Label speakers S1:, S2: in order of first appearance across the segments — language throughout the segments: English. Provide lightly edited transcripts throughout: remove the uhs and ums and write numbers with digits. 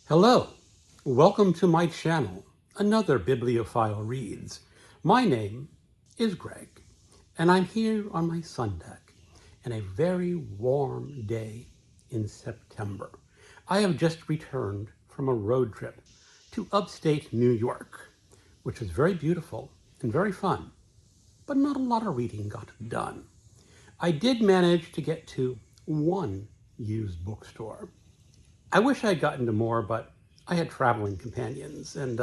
S1: Hello, welcome to my channel, Another Bibliophile Reads. My name is Greg, and I'm here on my sun deck in a very warm day in September. I have just returned from a road trip to upstate New York, which was very beautiful and very fun, but not a lot of reading got done. I did manage to get to one used bookstore. I wish I had gotten to more, but I had traveling companions, and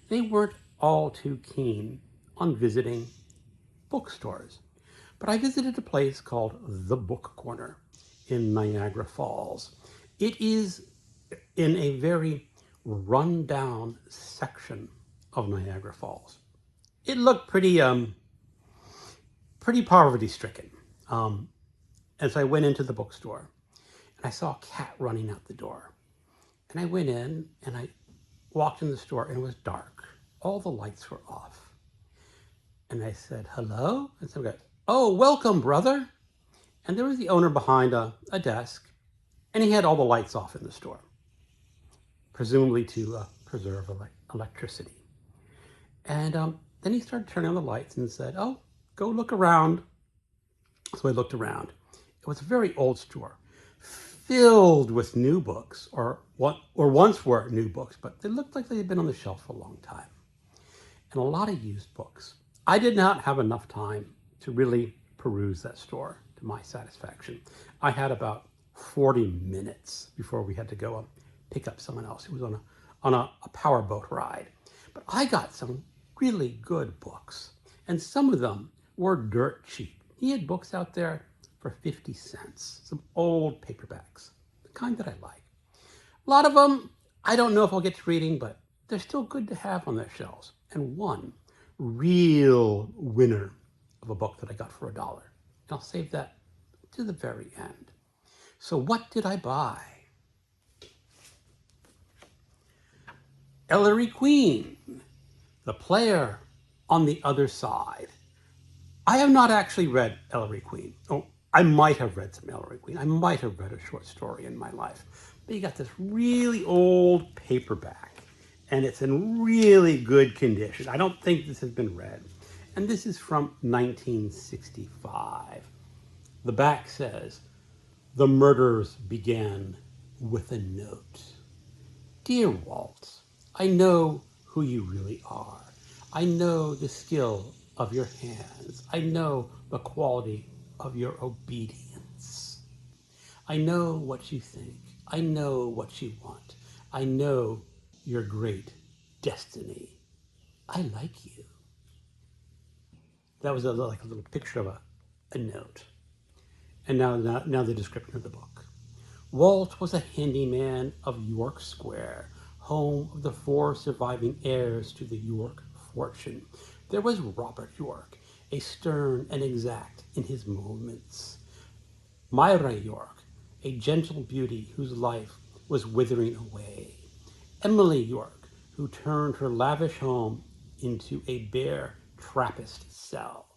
S1: they weren't all too keen on visiting bookstores. But I visited a place called The Book Corner in Niagara Falls. It is in a very run-down section of Niagara Falls. It looked pretty poverty-stricken. As I went into the bookstore, and I saw a cat running out the door. And I went in and I walked in the store and it was dark. All the lights were off. And I said, hello? And so I go, oh, welcome, brother. And there was the owner behind a desk, and he had all the lights off in the store, presumably to preserve electricity. And then he started turning on the lights and said, oh, go look around. So I looked around. It was a very old store, filled with new books, or once were new books, but they looked like they had been on the shelf for a long time. And a lot of used books. I did not have enough time to really peruse that store to my satisfaction. I had about 40 minutes before we had to go pick up someone else who was on a powerboat ride. But I got some really good books, and some of them were dirt cheap. He had books out there for 50 cents, some old paperbacks, the kind that I like. A lot of them, I don't know if I'll get to reading, but they're still good to have on their shelves. And one real winner of a book that I got for $1. And I'll save that to the very end. So what did I buy? Ellery Queen, The Player on the Other Side. I have not actually read Ellery Queen. Oh, I might have read some Ellery Queen. I might have read a short story in my life. But you got this really old paperback, and it's in really good condition. I don't think this has been read. And this is from 1965. The back says, the murders began with a note. Dear Walt, I know who you really are. I know the skill of your hands. I know the quality of your obedience. I know what you think. I know what you want. I know your great destiny. I like you. That was like a little picture of a note. And now the description of the book. Walt was a handyman of York Square, home of the 4 surviving heirs to the York fortune. There was Robert York, a stern and exact in his movements. Myra York, a gentle beauty whose life was withering away. Emily York, who turned her lavish home into a bare Trappist cell.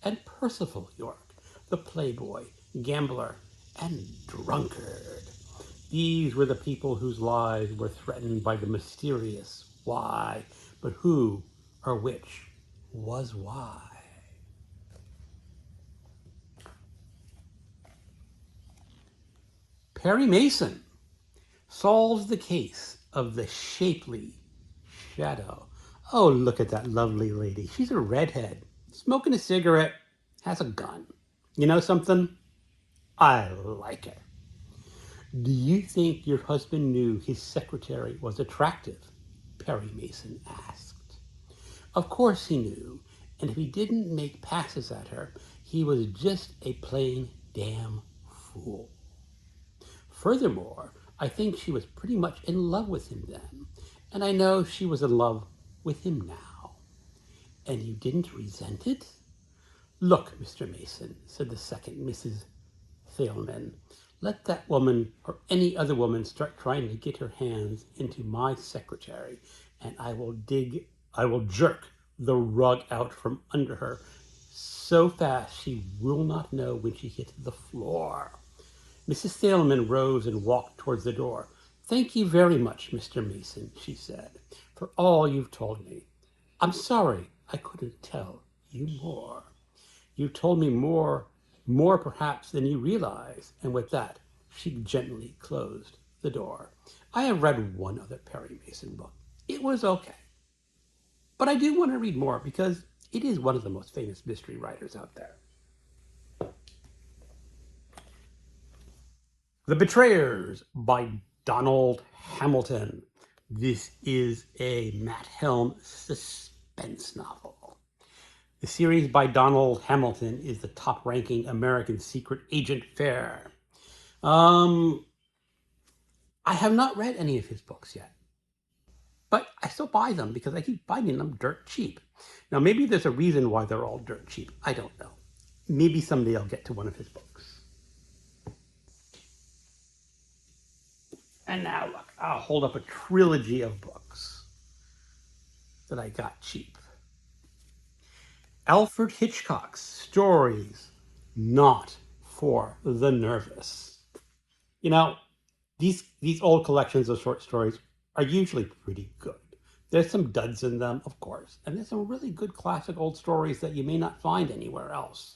S1: And Percival York, the playboy, gambler, and drunkard. These were the people whose lives were threatened by the mysterious why, but who or which was why. Perry Mason solves the case of the shapely shadow. Oh, look at that lovely lady. She's a redhead, smoking a cigarette, has a gun. You know something? I like her. Do you think your husband knew his secretary was attractive? Perry Mason asked. Of course he knew, and if he didn't make passes at her, he was just a plain damn fool. Furthermore, I think she was pretty much in love with him then, and I know she was in love with him now. And you didn't resent it? Look, Mr. Mason, said the second Mrs. Thielman, let that woman or any other woman start trying to get her hands into my secretary, and I will jerk the rug out from under her so fast she will not know when she hits the floor. Mrs. Thielman rose and walked towards the door. Thank you very much, Mr. Mason, she said, for all you've told me. I'm sorry I couldn't tell you more. You told me more perhaps than you realize. And with that, she gently closed the door. I have read one other Perry Mason book. It was okay. But I do want to read more because it is one of the most famous mystery writers out there. The Betrayers by Donald Hamilton. This is a Matt Helm suspense novel. The series by Donald Hamilton is the top-ranking American secret agent fare. I have not read any of his books yet, but I still buy them because I keep finding them dirt cheap. Now, maybe there's a reason why they're all dirt cheap. I don't know. Maybe someday I'll get to one of his books. And now, look, I'll hold up a trilogy of books that I got cheap. Alfred Hitchcock's Stories Not for the Nervous. You know, these old collections of short stories are usually pretty good. There's some duds in them, of course, and there's some really good classic old stories that you may not find anywhere else.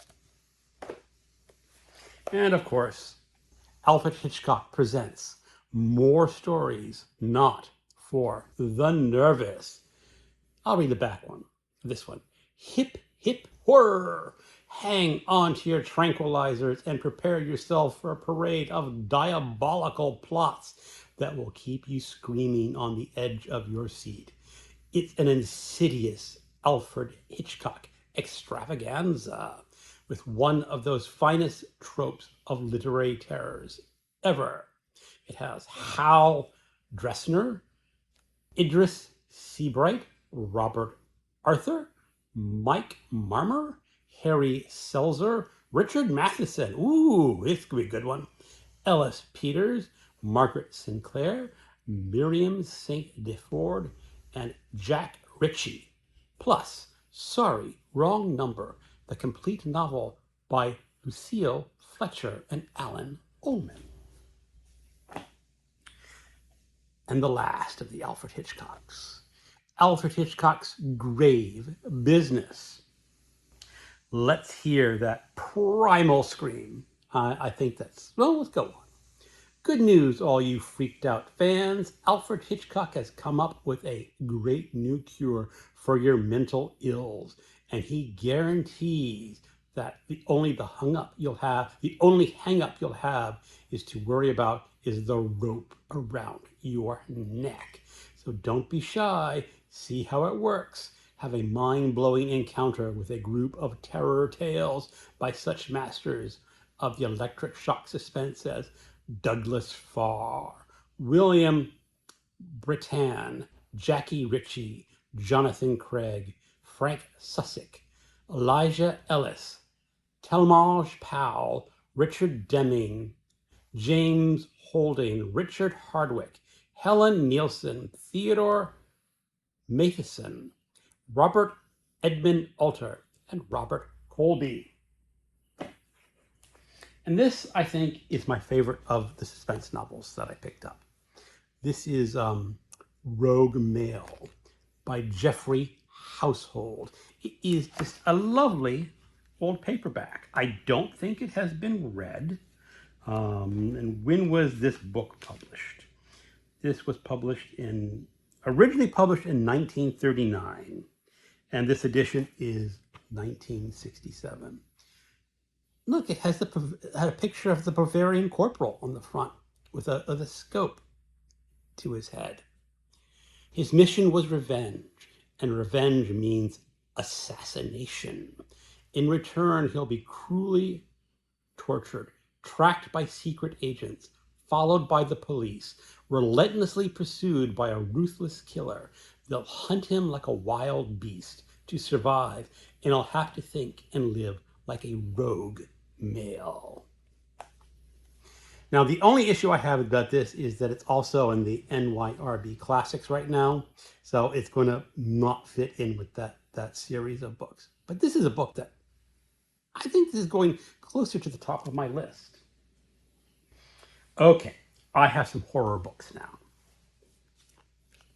S1: And of course, Alfred Hitchcock presents More Stories Not for the Nervous. I'll read the back one, this one. Hip, hip, horror! Hang on to your tranquilizers and prepare yourself for a parade of diabolical plots that will keep you screaming on the edge of your seat. It's an insidious Alfred Hitchcock extravaganza with one of those finest tropes of literary terrors ever. It has Hal Dressner, Idris Seabright, Robert Arthur, Mike Marmer, Harry Selzer, Richard Matheson. Ooh, this could be a good one. Ellis Peters, Margaret Sinclair, Miriam St. Deford, and Jack Ritchie. Plus, Sorry, Wrong Number, the complete novel by Lucille Fletcher and Alan Ullman. And the last of the Alfred Hitchcocks. Alfred Hitchcock's Grave Business. Let's hear that primal scream. I think that's, well, let's go on. Good news, all you freaked out fans. Alfred Hitchcock has come up with a great new cure for your mental ills. And he guarantees that the only hang up you'll have is to worry about is the rope around your neck. So don't be shy. See how it works. Have a mind-blowing encounter with a group of terror tales by such masters of the electric shock suspense as Douglas Farr, William Brittan, Jackie Ritchie, Jonathan Craig, Frank Sussick, Elijah Ellis, Talmadge Powell, Richard Deming, James Holding, Richard Hardwick, Helen Nielsen, Theodore Matheson, Robert Edmund Alter, and Robert Colby. And this, I think, is my favorite of the suspense novels that I picked up. This is Rogue Mail by Jeffrey Household. It is just a lovely old paperback. I don't think it has been read. And when was this book published? This was originally published in 1939. And this edition is 1967. Look, it had a picture of the Bavarian corporal on the front with a scope to his head. His mission was revenge, and revenge means assassination. In return, he'll be cruelly tortured, tracked by secret agents, followed by the police, relentlessly pursued by a ruthless killer. They'll hunt him like a wild beast to survive, and he'll have to think and live like a rogue male. Now, the only issue I have about this is that it's also in the NYRB Classics right now, so it's going to not fit in with that series of books. But this is a book that I think this is going closer to the top of my list. Okay, I have some horror books now.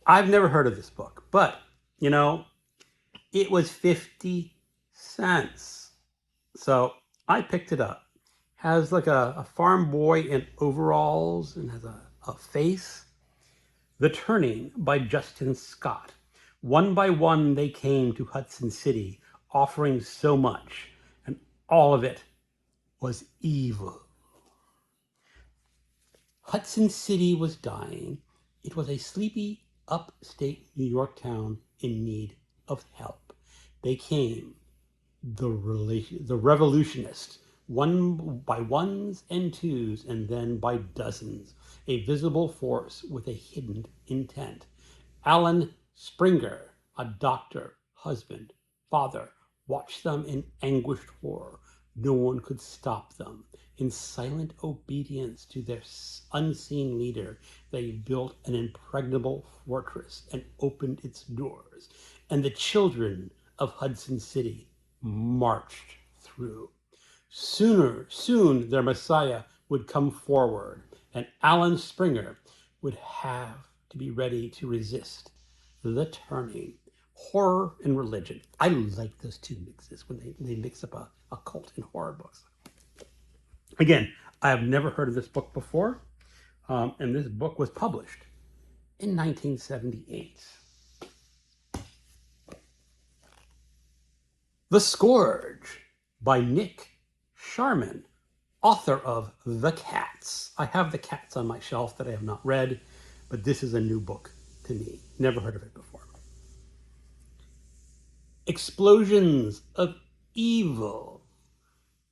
S1: I've never heard of this book, but, you know, it was 50 cents. So I picked it up. Has like a farm boy in overalls and has a face. The Turning by Justin Scott. One by one they came to Hudson City, offering so much, and all of it was evil. Hudson City was dying. It was a sleepy, upstate New York town in need of help. They came, the revolutionists, one by ones and twos, and then by dozens, a visible force with a hidden intent. Alan Springer, a doctor, husband, father, watched them in anguished horror. No one could stop them. In silent obedience to their unseen leader, they built an impregnable fortress and opened its doors. And the children of Hudson City marched through. Soon their Messiah would come forward, and Alan Springer would have to be ready to resist the turning. Horror and religion. I like those two mixes when they mix up a cult and horror books. Again, I have never heard of this book before, and this book was published in 1978. The Scourge by Nick Sharman, author of The Cats. I have The Cats on my shelf that I have not read, but this is a new book to me. Never heard of it before. Explosions of Evil.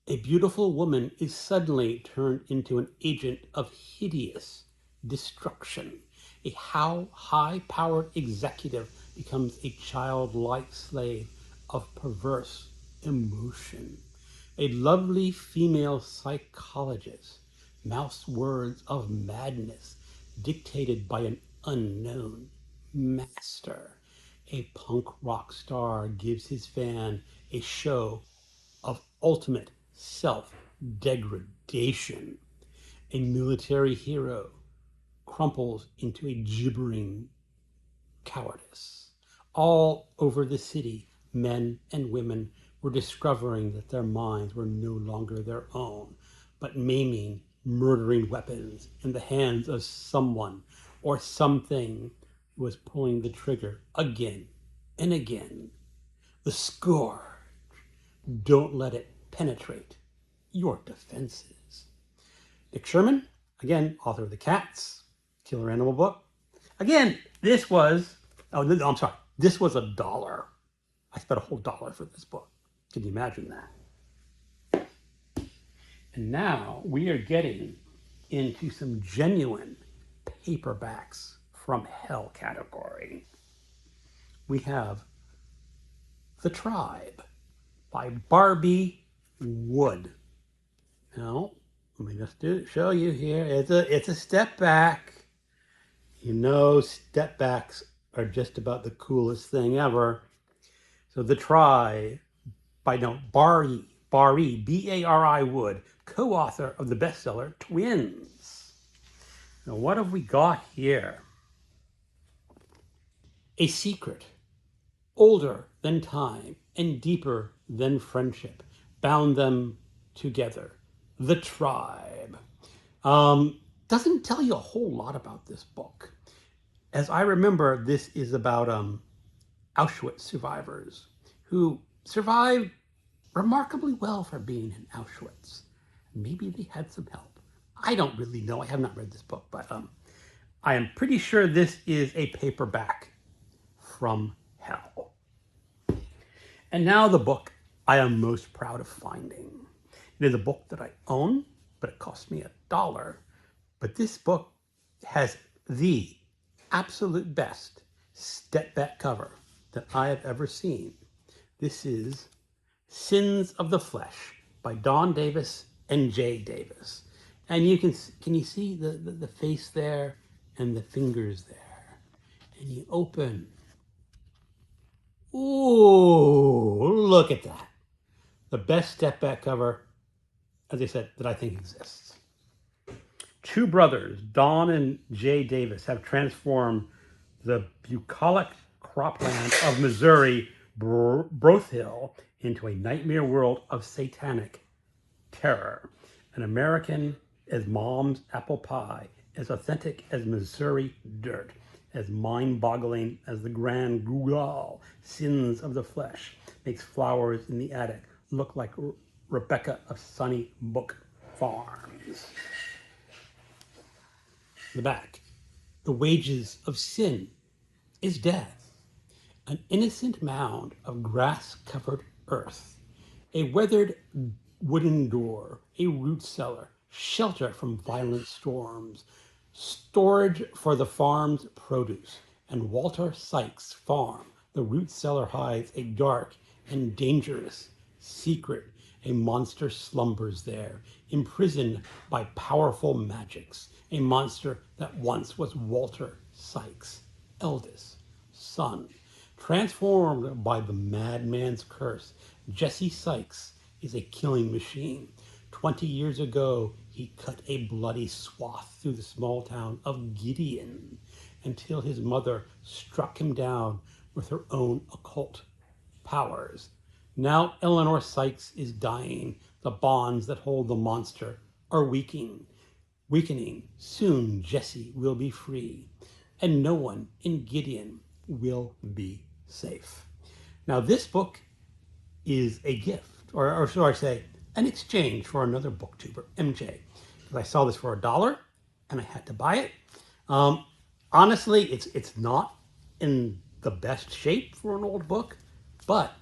S1: A beautiful woman is suddenly turned into an agent of hideous destruction. A high-powered executive becomes a childlike slave of perverse emotion. A lovely female psychologist mouths words of madness dictated by an unknown master. A punk rock star gives his fan a show of ultimate self-degradation. A military hero crumples into a gibbering cowardice. All over the city, men and women were discovering that their minds were no longer their own, but maiming, murdering weapons in the hands of someone or something who was pulling the trigger again and again. The Scourge. Don't let it penetrate your defenses. Nick Sharman, again, author of The Cats, killer animal book. Again, this was, I'm sorry, this was $1. I spent a whole $1 for this book. Can you imagine that? And now we are getting into some genuine paperbacks from hell category. We have The Tribe by Barbie Wood. Now, let me just show you here. It's a step back. You know, step backs are just about the coolest thing ever. So The Tribe by Bari, B-A-R-I Wood, co-author of the bestseller Twins. Now, what have we got here? A secret, older than time and deeper than friendship, bound them together. The Tribe. Doesn't tell you a whole lot about this book. As I remember, this is about Auschwitz survivors who survived remarkably well for being in Auschwitz. Maybe they had some help. I don't really know. I have not read this book, but I am pretty sure this is a paperback from hell. And now the book I am most proud of finding. It is a book that I own, but it cost me $1. But this book has the absolute best step back cover that I have ever seen. This is Sins of the Flesh by Dawn Davis and Jay Davis. And you can you see the face there and the fingers there? And you open. Ooh, look at that. The best step back cover, as I said, that I think exists. Two brothers, Dawn and Jay Davis, have transformed the bucolic cropland of Missouri broth hill into a nightmare world of satanic terror. An American as mom's apple pie, as authentic as Missouri dirt, as mind-boggling as the grand Google sins of the flesh, makes flowers in the attic look like Rebecca of Sunny Book Farms. The back. The wages of sin is death. An innocent mound of grass-covered earth. A weathered wooden door, a root cellar, shelter from violent storms, storage for the farm's produce, and Walter Sykes' farm. The root cellar hides a dark and dangerous secret. A monster slumbers there, imprisoned by powerful magics. A monster that once was Walter Sykes' eldest son. Transformed by the madman's curse, Jesse Sykes is a killing machine. 20 years ago, he cut a bloody swath through the small town of Gideon until his mother struck him down with her own occult powers. Now Eleanor Sykes is dying. The bonds that hold the monster are weakening. Soon Jesse will be free, and no one in Gideon will be safe. Now this book is a gift, or should I say, an exchange for another booktuber, MJ. Because I saw this for $1 and I had to buy it. Honestly, it's not in the best shape for an old book, but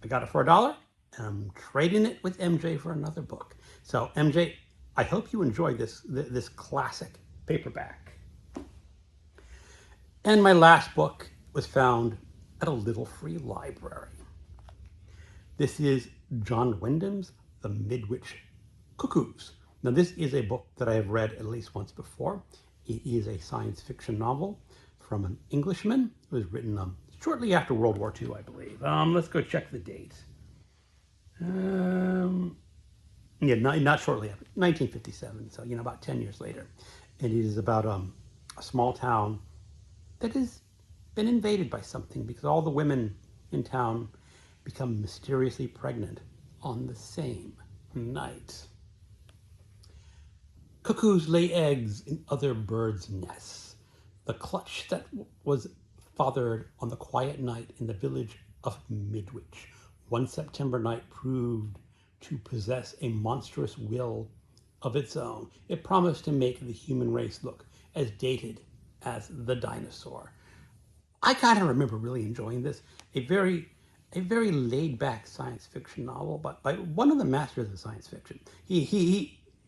S1: I got it for $1 and I'm trading it with MJ for another book. So MJ, I hope you enjoy this classic paperback. And my last book was found at a little free library. This is John Wyndham's The MidwichCuckoos. Now this is a book that I have read at least once before. It is a science fiction novel from an Englishman. It was written shortly after World War II, I believe. Let's go check the date. Yeah, not shortly after, 1957, so about 10 years later. And it is about a small town that has been invaded by something because all the women in town become mysteriously pregnant on the same night. Cuckoos lay eggs in other birds' nests. The clutch that was fathered on the quiet night in the village of Midwich one September night proved to possess a monstrous will of its own. It promised to make the human race look as dated as the dinosaur. I kind of remember really enjoying this. A very laid-back science fiction novel, but by one of the masters of science fiction.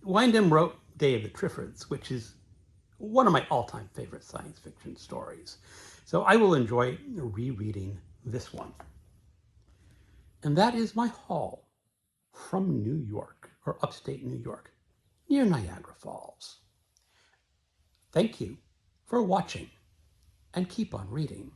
S1: Wyndham wrote Day of the Triffids, which is one of my all-time favorite science fiction stories. So I will enjoy rereading this one. And that is my haul from New York, or upstate New York, near Niagara Falls. Thank you for watching, and keep on reading.